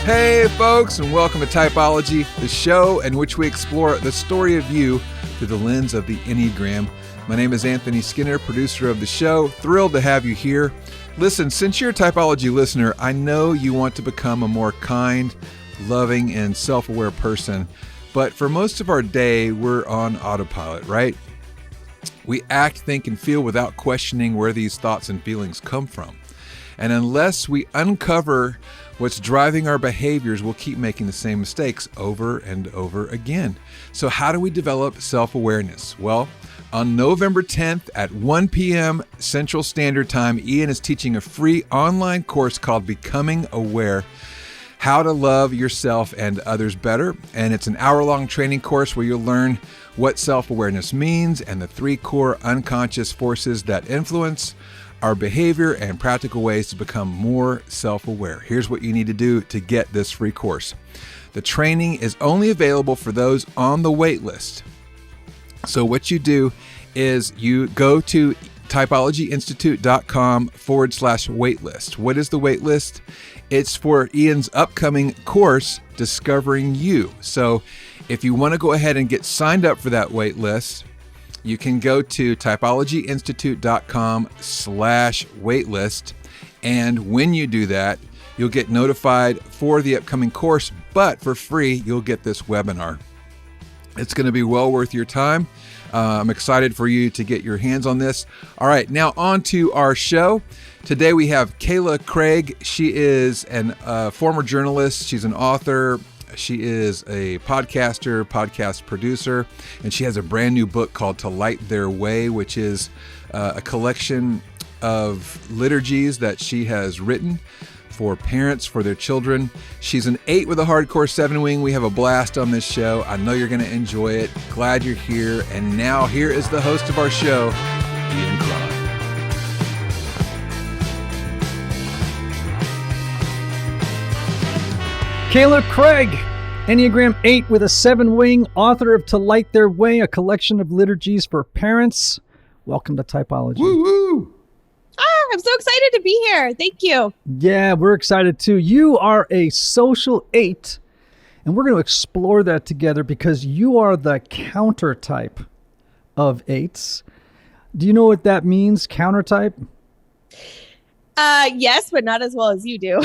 Hey folks, and welcome to Typology, the show in which we explore the story of you through the lens of the Enneagram. My name is Anthony Skinner, producer of the show. Thrilled to have you here. Listen, since you're a Typology listener, I know you want to become a more kind, loving, and self-aware person. But for most of our day, we're on autopilot, right? We act, think, and feel without questioning where these thoughts and feelings come from. And unless we uncover what's driving our behaviors, we'll keep making the same mistakes over and over again. So how do we develop self-awareness? Well, on November 10th at 1 p.m. Central Standard Time, Ian is teaching a free online course called Becoming Aware: How to Love Yourself and Others Better. And it's an hour-long training course where you'll learn what self-awareness means and the 3 core unconscious forces that influence our behavior and practical ways to become more self-aware. Here's what you need to do to get this free course. The training is only available for those on the wait list. So what you do is you go to typologyinstitute.com/waitlist. What is the wait list? It's for Ian's upcoming course, Discovering You. So if you want to go ahead and get signed up for that wait list, you can go to typologyinstitute.com/waitlist. And when you do that, you'll get notified for the upcoming course, but for free, you'll get this webinar. It's going to be well worth your time. I'm excited for you to get your hands on this. All right, now on to our show. Today we have Kayla Craig. She is a former journalist. She's an author. She is a podcaster, podcast producer, and she has a brand new book called To Light Their Way, which is a collection of liturgies that she has written for parents, for their children. She's an 8 with a hardcore 7 wing. We have a blast on this show. I know you're going to enjoy it. Glad you're here. And now here is the host of our show, Ian Craig. Kayla Craig, Enneagram 8 with a 7 wing, author of To Light Their Way, a collection of liturgies for parents. Welcome to Typology. Woo woo! I'm so excited to be here. Thank you. Yeah, we're excited too. You are a social 8, and we're going to explore that together because you are the counter type of 8s. Do you know what that means, counter type? Yes, but not as well as you do.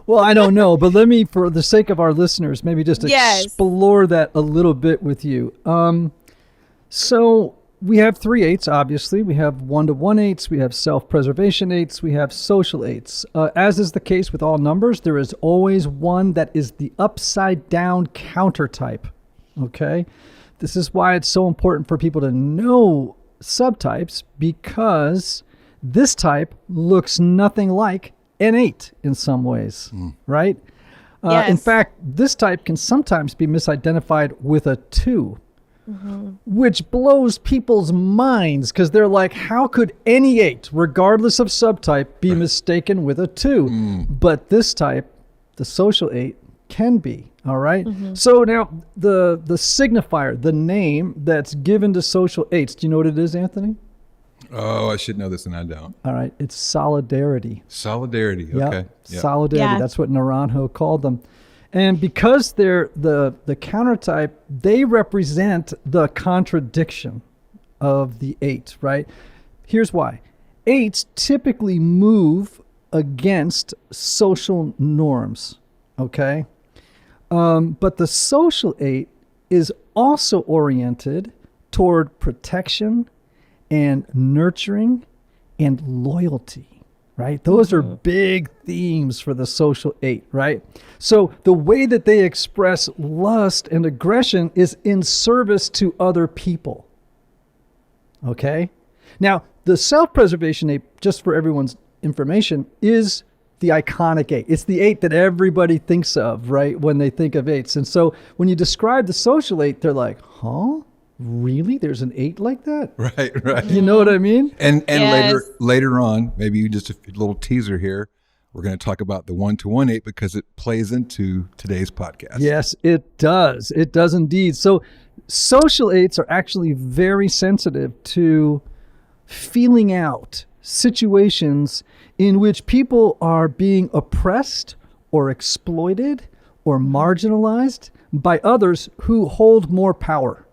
Well, I don't know, but let me, for the sake of our listeners, maybe just explore that a little bit with you. So we have 3 8s, obviously. We have 1-to-1 8s, we have self-preservation 8s, we have social 8s. As is the case with all numbers, there is always one that is the upside down counter type. Okay? This is why it's so important for people to know subtypes, because this type looks nothing like an 8 in some ways, right? Yes. In fact, this type can sometimes be misidentified with a 2, which blows people's minds because they're like, how could any 8, regardless of subtype, be mistaken with a 2? But this type, the social 8, can be, all right? So now the signifier, the name that's given to social 8s, do you know what it is, Anthony? Oh, I should know this and I don't. All right, it's solidarity. Solidarity, Yep. okay. Yep. Solidarity, Yeah. that's what Naranjo called them. And because they're the counter type, they represent the contradiction of the 8, right? Here's why. 8s typically move against social norms, okay? But the social 8 is also oriented toward protection and nurturing and loyalty, right? Those are big themes for the social 8, right? So the way that they express lust and aggression is in service to other people, okay? Now, the self-preservation 8, just for everyone's information, is the iconic 8. It's the 8 that everybody thinks of, right, when they think of 8s. And so when you describe the social 8, they're like, huh? Really? There's an 8 like that? Right. You know what I mean? And Yes. later on, maybe just a little teaser here, we're going to talk about the 1-to-1 8 because it plays into today's podcast. Yes, it does. It does indeed. So social 8s are actually very sensitive to feeling out situations in which people are being oppressed or exploited or marginalized by others who hold more power.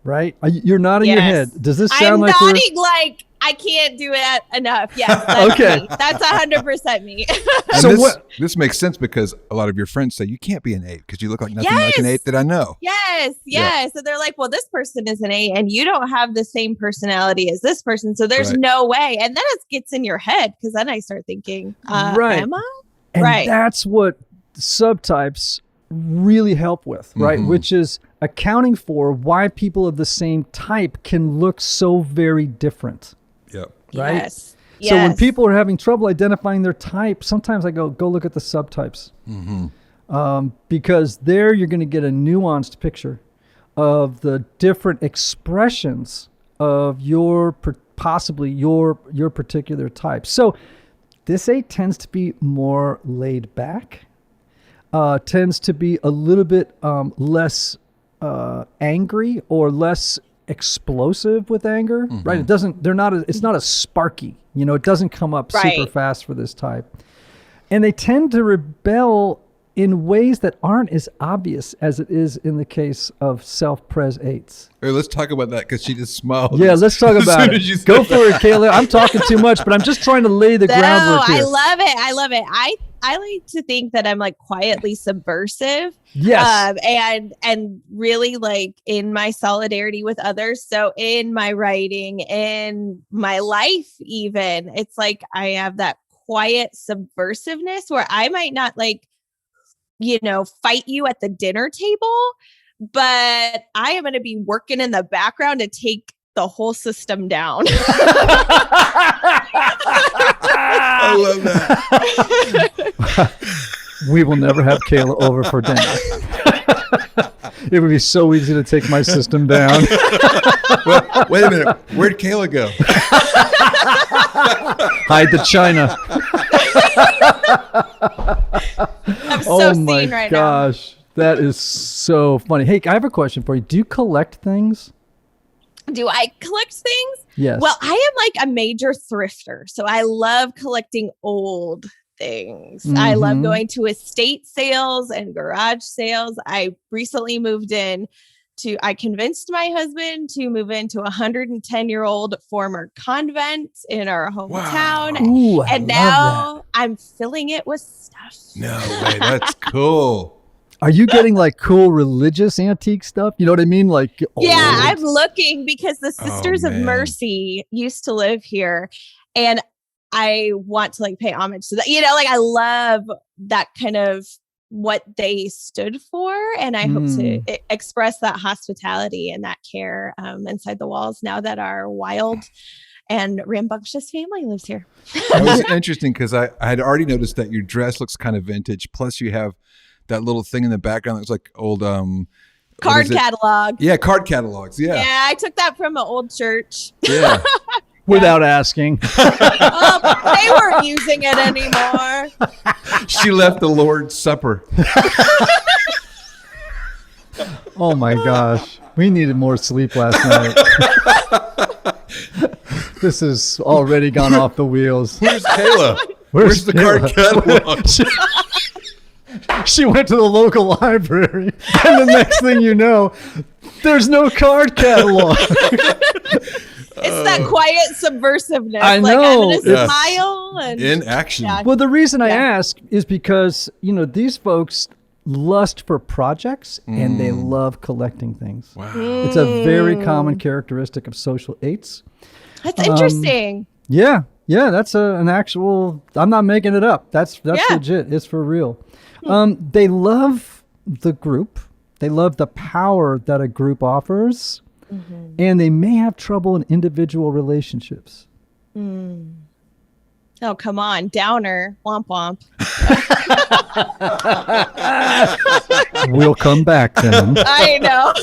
Right? You're nodding your head. Does this sound like I'm nodding like I can't do it enough. Yes. That's okay. Me. That's 100% me. And So this makes sense because a lot of your friends say you can't be an 8 because you look like nothing like an 8 that I know. Yes. So they're like, well, this person is an 8 and you don't have the same personality as this person. So there's no way. And then it gets in your head because then I start thinking, am I? And that's what subtypes really help with, right? Which is accounting for why people of the same type can look so very different. Yep. Right? Yes. So when people are having trouble identifying their type, sometimes I go look at the subtypes. Because there you're going to get a nuanced picture of the different expressions of possibly your particular type. So this 8 tends to be more laid back, tends to be a little bit less angry or less explosive with anger, right? It's not as sparky, it doesn't come up super fast for this type. And they tend to rebel in ways that aren't as obvious as it is in the case of self-pres 8s. Hey, let's talk about that because she just smiled. Yeah, let's talk about it. Go for it, Kayla. I'm talking too much, but I'm just trying to lay the groundwork here. I love it. I like to think that I'm like quietly subversive. Yes. And really like in my solidarity with others. So in my writing, in my life, even, it's like I have that quiet subversiveness where I might not like, fight you at the dinner table, but I am going to be working in the background to take the whole system down. I love that. We will never have Kayla over for dinner. It would be so easy to take my system down. Well, wait a minute. Where'd Kayla go? Hide the china. I'm so seen right now. Gosh, that is so funny. Hey, I have a question for you. Do you collect things? Do I collect things? Yes. Well, I am like a major thrifter. So I love collecting old things. I love going to estate sales and garage sales. I recently moved in I convinced my husband to move into a 110-year-old former convent in our hometown. Wow. Ooh, and now I'm filling it with stuff. No way. That's cool. Are you getting like cool religious antique stuff? You know what I mean? Like I'm looking because the Sisters of Mercy used to live here, and I want to like pay homage to that. Like I love that kind of what they stood for, and I hope to express that hospitality and that care inside the walls now that our wild and rambunctious family lives here. It was interesting because I had already noticed that your dress looks kind of vintage, plus you have that little thing in the background that looks like old card catalog. Yeah, card catalogs. Yeah. Yeah, I took that from an old church. Yeah. Without asking. They weren't using it anymore. She left the Lord's Supper. Oh my gosh. We needed more sleep last night. This has already gone off the wheels. Where's Kayla? Where's the card catalog? She went to the local library, and the next thing you know, there's no card catalog. It's that quiet subversiveness. I know. Like I'm going to smile. And, in action. Yeah. Well, the reason I ask is because, these folks lust for projects and they love collecting things. Wow. It's a very common characteristic of social 8s. That's interesting. Yeah. Yeah, that's an actual, I'm not making it up. That's legit. It's for real. They love the group. They love the power that a group offers. And they may have trouble in individual relationships. Oh, come on. Downer. Womp womp. We'll come back then. I know.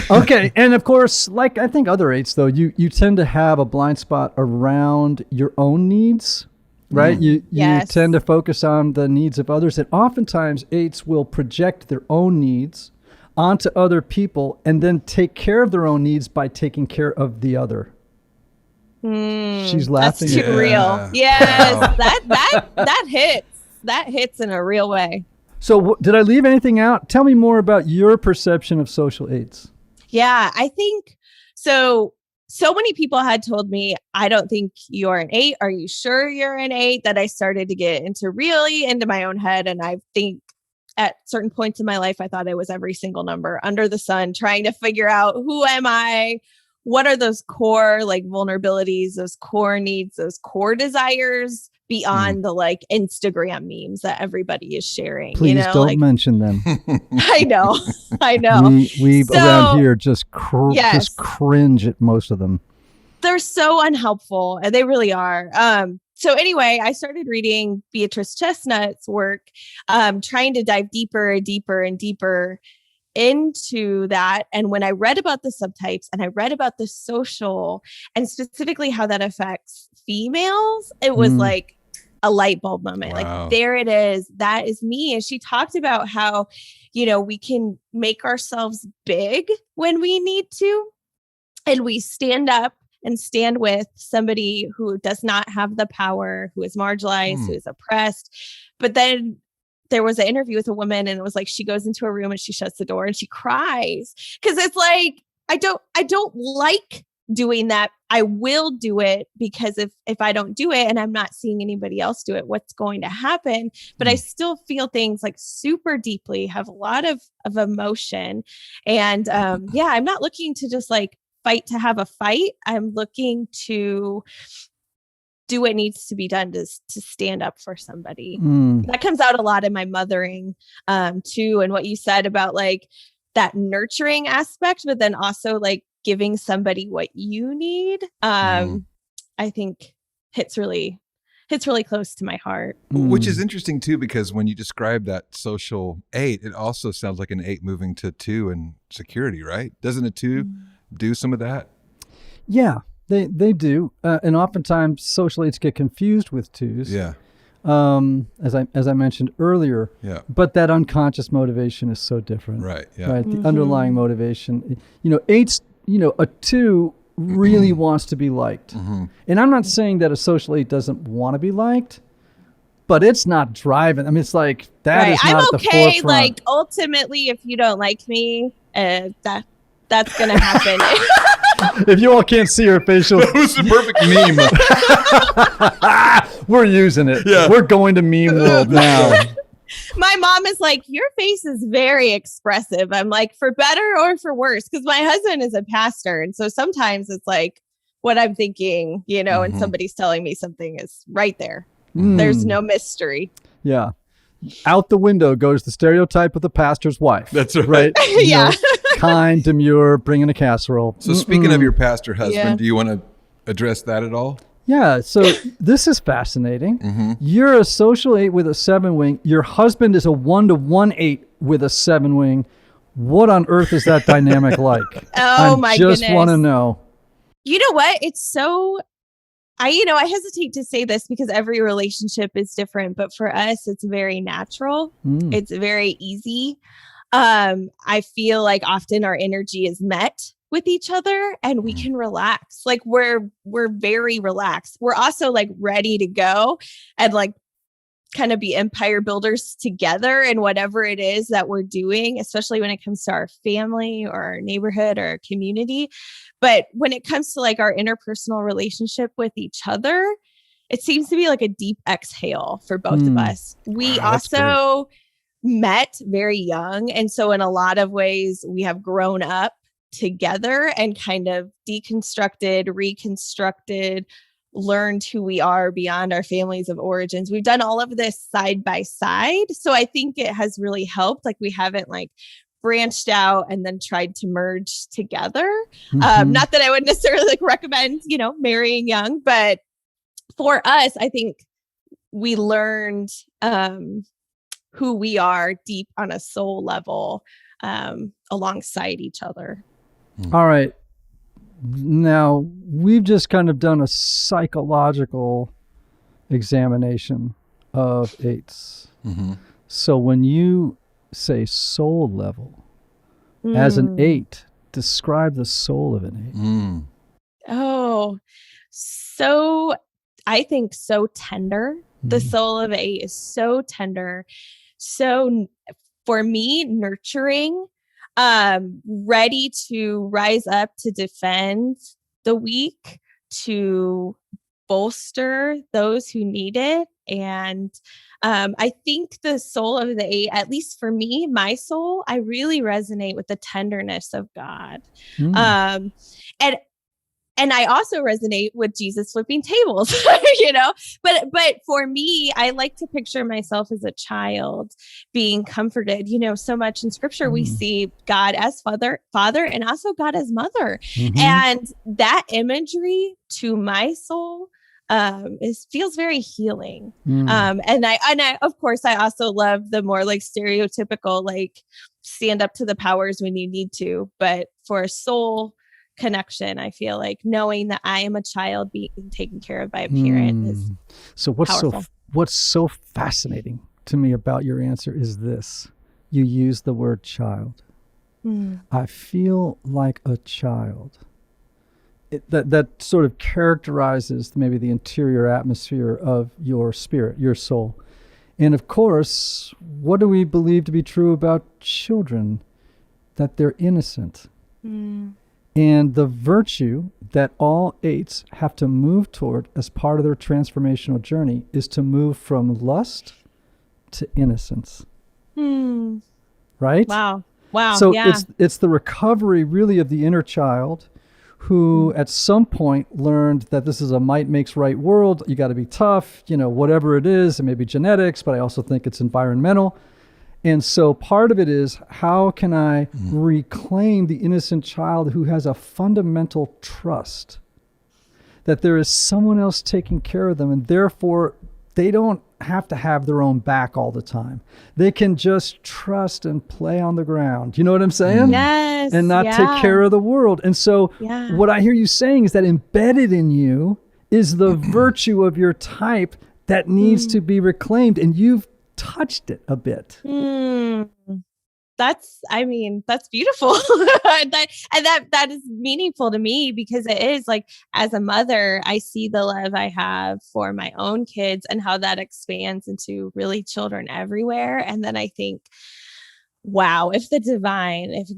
Okay. And of course, like I think other 8s, though, you tend to have a blind spot around your own needs, right? You tend to focus on the needs of others. And oftentimes 8s will project their own needs onto other people and then take care of their own needs by taking care of the other. She's laughing. That's too real. Yes, that hits. that hits in a real way. So did I leave anything out? Tell me more about your perception of social eights. Yeah, I think so. So many people had told me, I don't think you're an 8. Are you sure you're an 8? That I started to get really into my own head. And I think at certain points in my life, I thought I was every single number under the sun, trying to figure out, who am I? What are those core like vulnerabilities, those core needs, those core desires beyond the like Instagram memes that everybody is sharing? Please don't mention them. I know. We around here just cringe at most of them. They're so unhelpful, and they really are. So anyway, I started reading Beatrice Chestnut's work, trying to dive deeper and deeper into that. And when I read about the subtypes and I read about the social and specifically how that affects females, it was like a light bulb moment. Wow. Like, there it is. That is me. And she talked about how, we can make ourselves big when we need to, and we stand up and stand with somebody who does not have the power, who is marginalized, who is oppressed. But then there was an interview with a woman, and it was like, she goes into a room and she shuts the door and she cries. Cause it's like, I don't like doing that. I will do it, because if I don't do it and I'm not seeing anybody else do it, what's going to happen? But I still feel things like super deeply, have a lot of emotion. And I'm not looking to just like fight to have a fight. I'm looking to do what needs to be done to stand up for somebody. That comes out a lot in my mothering too. And what you said about like that nurturing aspect, but then also like giving somebody what you need, I think hits really close to my heart. Which is interesting too, because when you describe that social 8, it also sounds like an 8 moving to 2 in security, right? Doesn't a 2 do some of that? Yeah. They do, and oftentimes social 8s get confused with 2s. Yeah, as I mentioned earlier. Yeah, but that unconscious motivation is so different. Right. Yeah. Right. The underlying motivation. 8s. A 2 really wants to be liked, and I'm not saying that a social 8 doesn't want to be liked, but it's not driving. I mean, it's like that is not I'm at the okay. forefront. Like, ultimately, if you don't like me, that's gonna happen. If you all can't see her facial, that was the perfect meme. We're using it. Yeah. We're going to meme world now. My mom is like, your face is very expressive. I'm like, for better or for worse, because my husband is a pastor, and so sometimes it's like what I'm thinking, and somebody's telling me something is right there. There's no mystery. Yeah. Out the window goes the stereotype of the pastor's wife. That's right. Yeah. Kind, demure, bringing a casserole. So speaking of your pastor husband, do you want to address that at all? Yeah. So this is fascinating. You're a social 8 with a 7 wing. Your husband is a 1-to-1-8 with a 7 wing. What on earth is that dynamic like? My goodness. Just want to know. You know what? It's so... I hesitate to say this because every relationship is different, but for us, it's very natural. It's very easy. I feel like often our energy is met with each other and we can relax. Like we're very relaxed. We're also like ready to go and like kind of be empire builders together in whatever it is that we're doing, especially when it comes to our family or our neighborhood or our community. But when it comes to like our interpersonal relationship with each other, it seems to be like a deep exhale for both of us. We also met very young. And so in a lot of ways, we have grown up together and kind of deconstructed, reconstructed, learned who we are beyond our families of origins. We've done all of this side by side. So I think it has really helped. Like we haven't like branched out and then tried to merge together. Not that I would necessarily like recommend, marrying young, but for us, I think we learned who we are deep on a soul level alongside each other. All right. Now, we've just kind of done a psychological examination of 8s. So when you say soul level, as an 8, describe the soul of an 8. Oh, so I think so tender, The soul of 8 is so tender, so, for me, nurturing, ready to rise up to defend the weak, to bolster those who need it. And I think the soul of the 8, at least for me, my soul, I really resonate with the tenderness of God. And and I also resonate with Jesus flipping tables, but for me, I like to picture myself as a child being comforted. So much in scripture, we see God as father, and also God as mother. And that imagery to my soul feels very healing. And I, of course, I also love the more like stereotypical, like stand up to the powers when you need to, but for a soul connection, I feel like knowing that I am a child being taken care of by a parent is so powerful. What's so fascinating to me about your answer is this: you use the word child. I feel like a child. That sort of characterizes maybe the interior atmosphere of your spirit, your soul. And of course, what do we believe to be true about children? That they're innocent. And the virtue that all 8s have to move toward as part of their transformational journey is to move from lust to innocence. Right? Wow. So Yeah. it's the recovery really of the inner child who at some point learned that this is a might makes right world. You got to be tough, whatever it is. It may be genetics, but I also think it's environmental. And so part of it is, how can I reclaim the innocent child who has a fundamental trust that there is someone else taking care of them, and therefore they don't have to have their own back all the time. They can just trust and play on the ground. You know what I'm saying? Yes. And not take care of the world. And so what I hear you saying is that embedded in you is the virtue of your type that needs to be reclaimed, and you've touched it a bit. That's beautiful. that is meaningful to me, because it is like, as a mother, I see the love I have for my own kids and how that expands into really children everywhere. And then I think, wow, if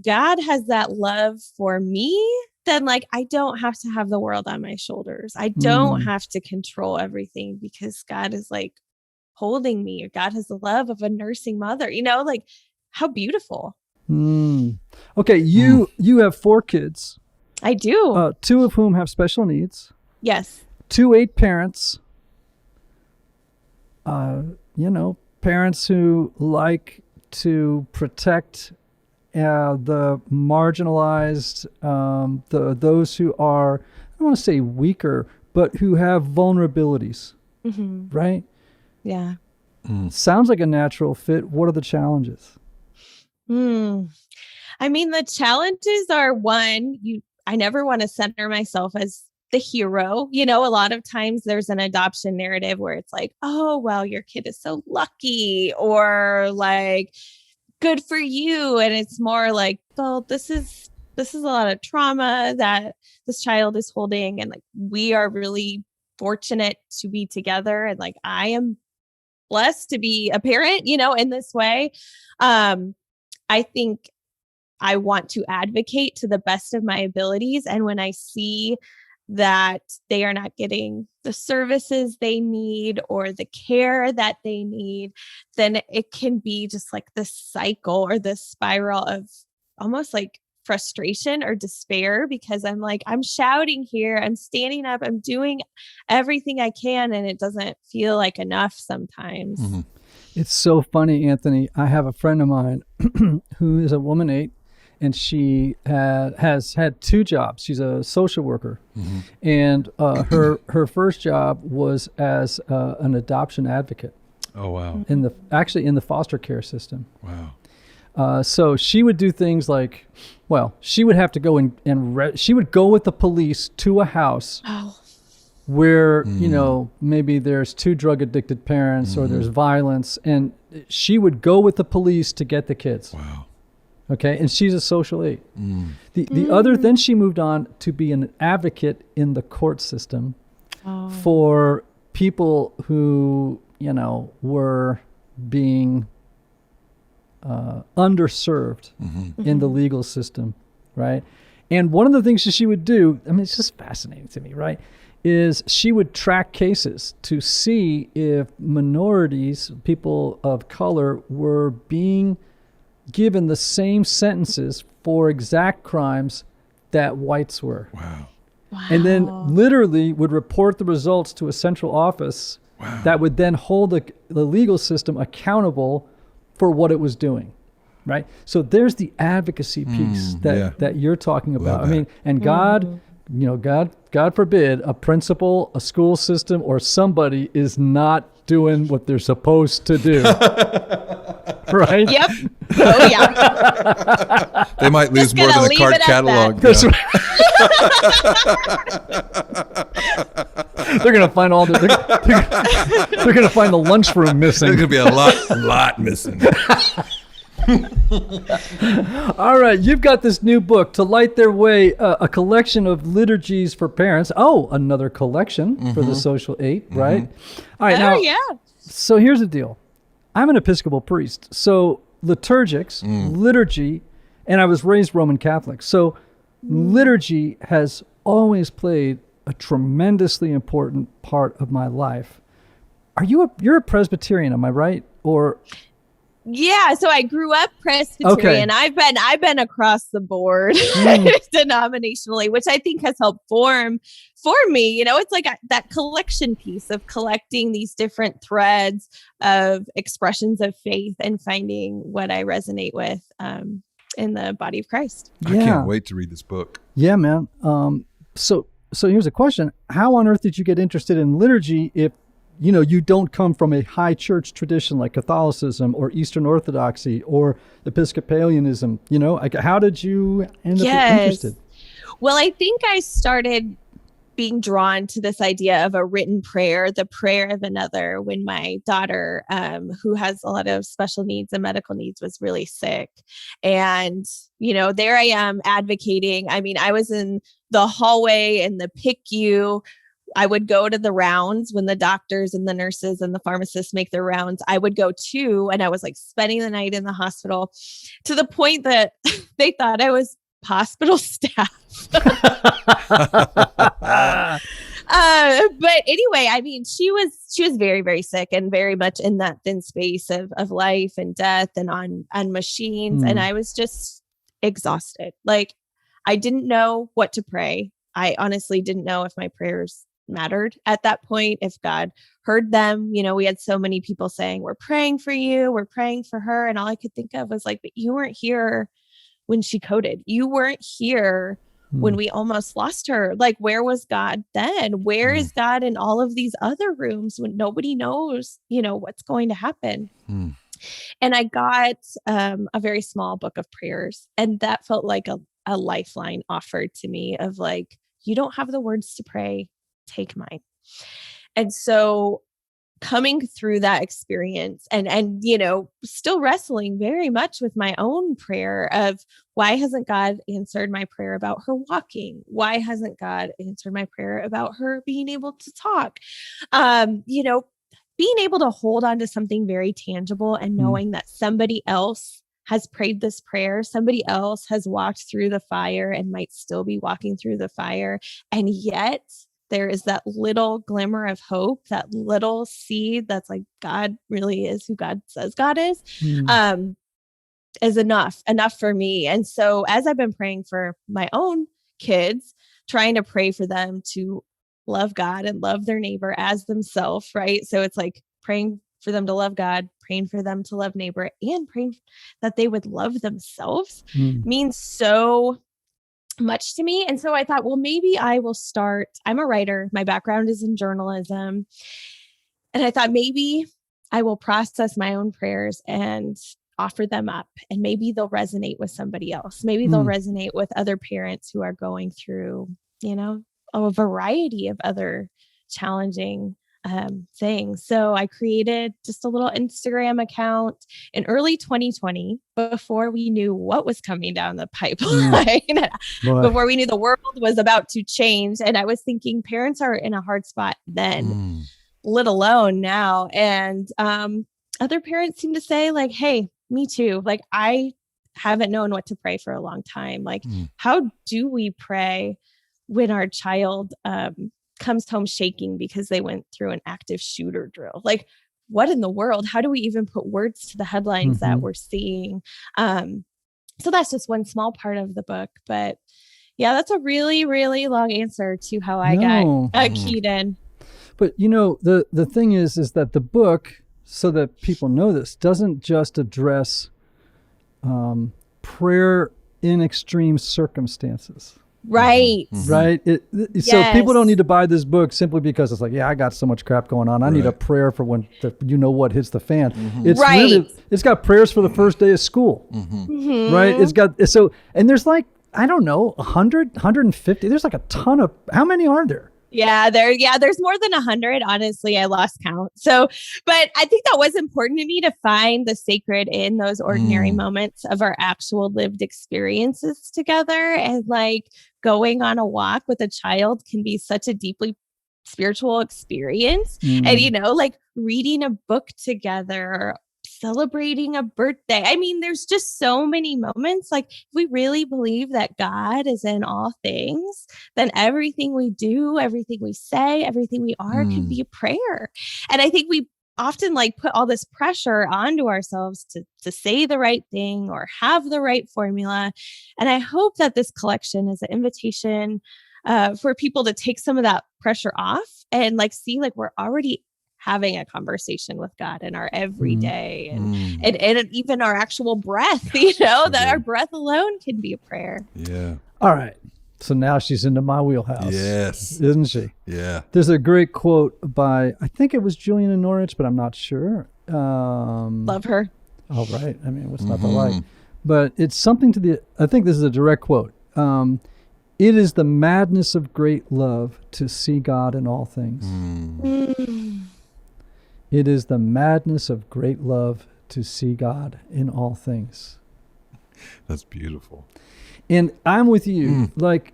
God has that love for me, then like, I don't have to have the world on my shoulders. I don't have to control everything, because God is like holding me, or God has the love of a nursing mother, like, how beautiful. Okay. You have 4 kids. I do. 2 of whom have special needs. Yes. 2 8 parents. Parents who like to protect the marginalized, those who are, I don't want to say weaker, but who have vulnerabilities. Right? Yeah. Sounds like a natural fit. What are the challenges? The challenges are, one, I never want to center myself as the hero. A lot of times there's an adoption narrative where it's like, oh, well, your kid is so lucky, or like, good for you. And it's more like, well, this is a lot of trauma that this child is holding. And like, we are really fortunate to be together. And like, I am blessed to be a parent, in this way. I think I want to advocate to the best of my abilities. And when I see that they are not getting the services they need or the care that they need, then it can be just like this cycle or this spiral of almost like frustration or despair, because I'm shouting here, I'm standing up, I'm doing everything I can, and it doesn't feel like enough sometimes. It's so funny, Anthony. I have a friend of mine who is a woman 8, and she has had 2 jobs. She's a social worker, and her first job was as an adoption advocate. Oh wow! In the foster care system. Wow. So she would do things like, she would have to go she would go with the police to a house where, maybe there's 2 drug addicted parents or there's violence, and she would go with the police to get the kids. Wow. Okay. And she's a social 8. The other, then she moved on to be an advocate in the court system for people who were being underserved in the legal system, right? And one of the things that she would do, I mean, it's just fascinating to me, right, is she would track cases to see if minorities, people of color, were being given the same sentences for exact crimes that whites were. Wow. And then literally would report the results to a central office that would then hold the legal system accountable for what it was doing, right? So there's the advocacy piece that you're talking about. I mean, and God, God forbid a principal, a school system, or somebody is not doing what they're supposed to do. Right? Yep. Oh, yeah. They might lose more than a card catalog. That's right. They're gonna find all the. They're gonna find the lunchroom missing. There's gonna be a lot missing. All right, you've got this new book, To Light Their Way, a collection of liturgies for parents. Oh, another collection for the Social 8, right? All right, now. Yeah. So here's the deal. I'm an Episcopal priest, so liturgics, liturgy, and I was raised Roman Catholic. So liturgy has always played a tremendously important part of my life. You're a Presbyterian, am I right? Or yeah, so I grew up Presbyterian. Okay. I've been across the board denominationally, which I think has helped form for me. It's like that collection piece of collecting these different threads of expressions of faith and finding what I resonate with in the body of Christ. I can't wait to read this book. Yeah, man. So here's a question. How on earth did you get interested in liturgy if you don't come from a high church tradition like Catholicism or Eastern Orthodoxy or Episcopalianism? How did you end up interested? Well, I think I started being drawn to this idea of a written prayer, the prayer of another, when my daughter, who has a lot of special needs and medical needs, was really sick. And, there I am advocating. I mean, I was in the hallway in the PICU. I would go to the rounds when the doctors and the nurses and the pharmacists make their rounds. I would go too. And I was like spending the night in the hospital to the point that they thought I was hospital staff. But anyway, I mean, she was very, very sick and very much in that thin space of life and death and on machines. And I was just exhausted. Like, I didn't know what to pray. I honestly didn't know if my prayers mattered at that point, if God heard them. We had so many people saying, we're praying for you, we're praying for her. And all I could think of was like, but you weren't here when she coded. You weren't here when we almost lost her. Like, where was God then? Where is God in all of these other rooms when nobody knows, what's going to happen? And I got a very small book of prayers. And that felt like a lifeline offered to me of like, you don't have the words to pray, take mine. And so coming through that experience and still wrestling very much with my own prayer of why hasn't God answered my prayer about her walking? Why hasn't God answered my prayer about her being able to talk? Being able to hold on to something very tangible and knowing that somebody else has prayed this prayer, somebody else has walked through the fire and might still be walking through the fire. And yet there is that little glimmer of hope, that little seed that's like, God really is who God says God is enough for me. And so as I've been praying for my own kids, trying to pray for them to love God and love their neighbor as themselves, right? So it's like praying for them to love God, praying for them to love neighbor, and praying that they would love themselves means so much to me. And so I thought, well, maybe I will start. I'm a writer. My background is in journalism. And I thought maybe I will process my own prayers and offer them up. And maybe they'll resonate with somebody else. Maybe they'll resonate with other parents who are going through, a variety of other challenging things. So I created just a little Instagram account in early 2020 before we knew what was coming down the pipeline, before we knew the world was about to change. And I was thinking parents are in a hard spot then. let alone now. And other parents seem to say like, hey, me too. Like, I haven't known what to pray for a long time. Like, how do we pray when our child comes home shaking because they went through an active shooter drill? Like, what in the world? How do we even put words to the headlines that we're seeing? So that's just one small part of the book. But yeah, that's a really, really long answer to how I got keyed in. But the thing is that the book, so that people know this, doesn't just address prayer in extreme circumstances. Right. Right. So people don't need to buy this book simply because it's like, yeah, I got so much crap going on. I need a prayer for when what hits the fan. It's really, it's got prayers for the first day of school. Right. It's got, and there's like, I don't know, 100, 150. There's like a ton of, how many are there? There's more than 100. Honestly, I lost count. So, but I think that was important to me to find the sacred in those ordinary moments of our actual lived experiences together. And like going on a walk with a child can be such a deeply spiritual experience. And, like reading a book together, celebrating a birthday. I mean, there's just so many moments. Like, if we really believe that God is in all things, then everything we do, everything we say, everything we are can be a prayer. And I think we often like put all this pressure onto ourselves to say the right thing or have the right formula. And I hope that this collection is an invitation for people to take some of that pressure off and like see like we're already having a conversation with God in our everyday and even our actual breath, that our breath alone can be a prayer. Yeah. All right. So now she's into my wheelhouse. Yes. Isn't she? Yeah. There's a great quote by, I think it was Julian and Norwich, but I'm not sure. Love her. Oh, right. I mean, what's not to like? But it's something I think this is a direct quote. It is the madness of great love to see God in all things. It is the madness of great love to see God in all things. That's beautiful. And I'm with you. Like,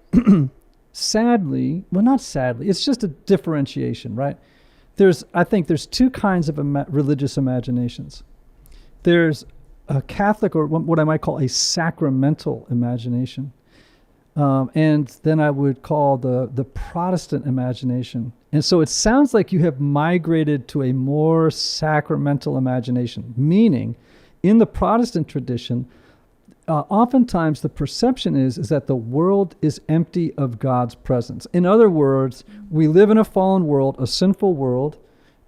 sadly, well, not sadly, it's just a differentiation, right? I think there's two kinds of religious imaginations. There's a Catholic, or what I might call a sacramental imagination. And then I would call the Protestant imagination. And so it sounds like you have migrated to a more sacramental imagination, meaning in the Protestant tradition, oftentimes the perception is that the world is empty of God's presence. In other words, we live in a fallen world, a sinful world.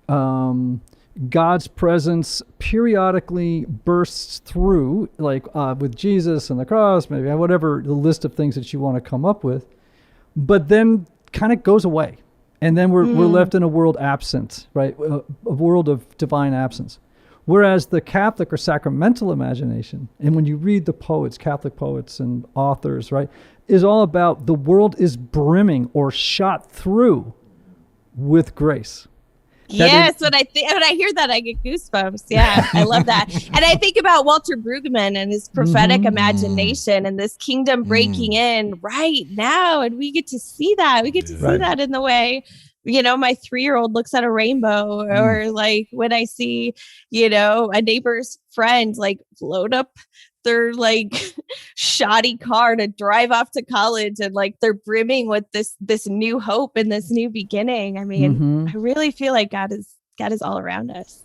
God's presence periodically bursts through, like with Jesus and the cross, maybe whatever the list of things that you want to come up with, but then kind of goes away. And then we're left in a world absent, right? A world of divine absence. Whereas the Catholic or sacramental imagination, and when you read the poets, Catholic poets and authors, right, is all about the world is brimming or shot through with grace. Yes, when I hear that, I get goosebumps. Yeah, I love that. And I think about Walter Brueggemann and his prophetic imagination and this kingdom breaking in right now. And we get to see that. We get to see that in the way, my 3-year-old looks at a rainbow, or like when I see, a neighbor's friend like load up their like shoddy car to drive off to college, and like they're brimming with this new hope and this new beginning. I mean, I really feel like God is all around us.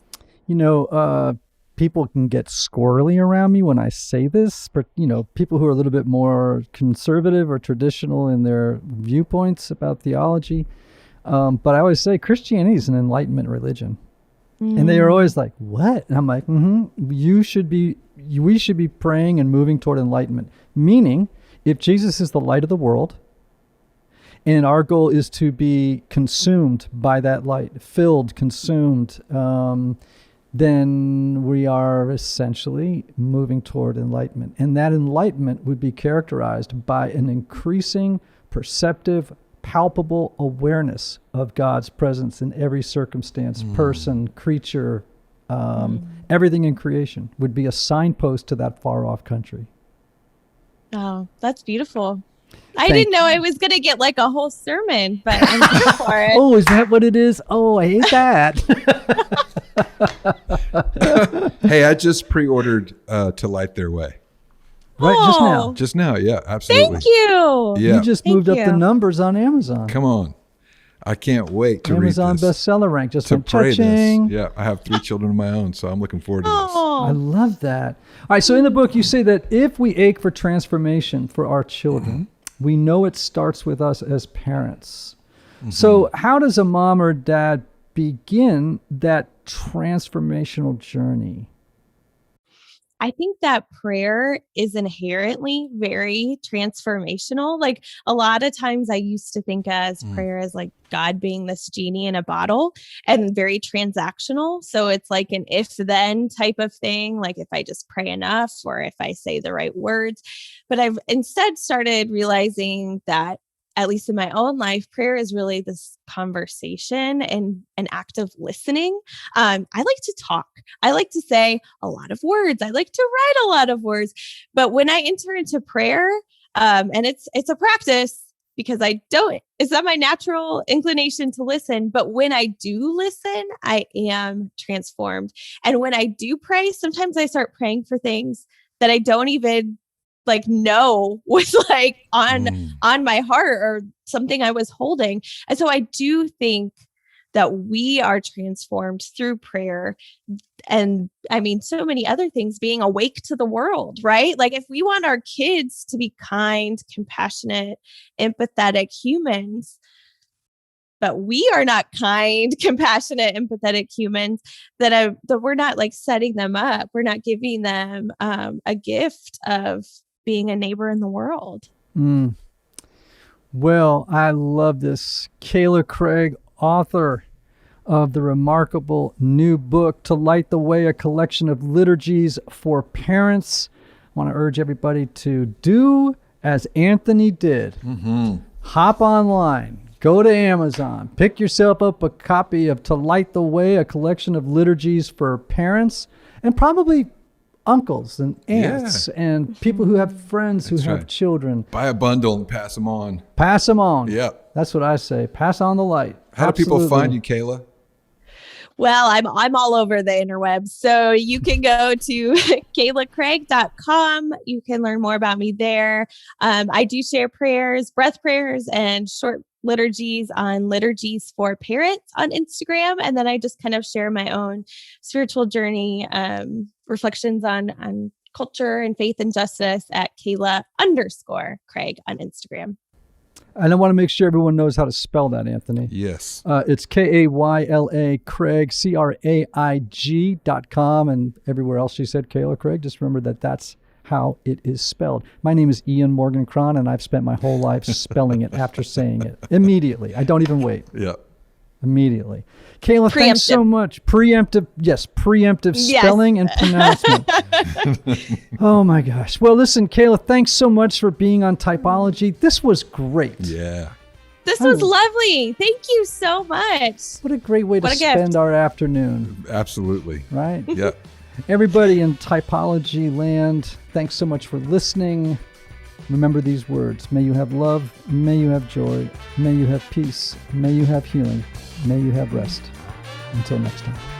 People can get squirrely around me when I say this, but people who are a little bit more conservative or traditional in their viewpoints about theology. But I always say Christianity is an Enlightenment religion. And they are always like, what? And I'm like, we should be praying and moving toward enlightenment. Meaning, if Jesus is the light of the world, and our goal is to be consumed by that light, filled, consumed, then we are essentially moving toward enlightenment. And that enlightenment would be characterized by an increasing, perceptive, palpable awareness of God's presence in every circumstance, person, creature, everything in creation would be a signpost to that far off country. Oh, that's beautiful. I didn't know I was going to get like a whole sermon, but I'm here for it. Oh, is that what it is? Oh, I hate that. Hey, I just pre-ordered To Light Their Way. Right, just now. Just now, yeah, absolutely. Thank you. Yeah. You just moved up the numbers on Amazon. Come on. I can't wait to Amazon read this. bestseller rank. Just to went pray cha-ching. this. Yeah, I have 3 children of my own, so I'm looking forward to I love that. All right, so in the book, you say that if we ache for transformation for our children, we know it starts with us as parents. So how does a mom or dad begin that transformational journey? I think that prayer is inherently very transformational. Like a lot of times I used to think as prayer as like God being this genie in a bottle and very transactional. So it's like an if then type of thing. Like if I just pray enough or if I say the right words, but I've instead started realizing that at least in my own life, prayer is really this conversation and an act of listening. I like to talk. I like to say a lot of words. I like to write a lot of words. But when I enter into prayer, and it's a practice because it's not my natural inclination to listen. But when I do listen, I am transformed. And when I do pray, sometimes I start praying for things that I don't even like know was like on my heart or something I was holding. And so I do think that we are transformed through prayer. And I mean, so many other things, being awake to the world, right? Like if we want our kids to be kind, compassionate, empathetic humans, but we are not kind, compassionate, empathetic humans, that we're not like setting them up. We're not giving them a gift of being a neighbor in the world. Well, I love this. Kayla Craig, author of the remarkable new book, To Light the Way, a collection of liturgies for parents. I want to urge everybody to do as Anthony did. Hop online, go to Amazon, pick yourself up a copy of To Light the Way, a collection of liturgies for parents, and probably uncles and aunts and people who have friends who have children. Buy a bundle and pass them on. Pass them on. Yep. That's what I say. Pass on the light. How do people find you, Kayla? Well, I'm all over the interwebs. So you can go to kaylacraig.com. You can learn more about me there. I do share prayers, breath prayers, and short liturgies on Liturgies for Parents on Instagram. And then I just kind of share my own spiritual journey, reflections on culture and faith and justice at Kayla_Craig on Instagram. And I want to make sure everyone knows how to spell that, Anthony. Yes. It's Kayla Craig, CRAIG.com. And everywhere else she said Kayla Craig, just remember that that's how it is spelled. My name is Ian Morgan Cron, and I've spent my whole life spelling it after saying it. Immediately. I don't even wait. Yeah. Immediately. Kayla, thanks so much. Preemptive spelling and pronouncement. Oh my gosh. Well, listen, Kayla, thanks so much for being on Typology. This was great. Yeah. This was lovely. Thank you so much. What a great way to spend our afternoon. Absolutely. Right? Yep. Everybody in Typology land, thanks so much for listening. Remember these words. May you have love. May you have joy. May you have peace. May you have healing. May you have rest. Until next time.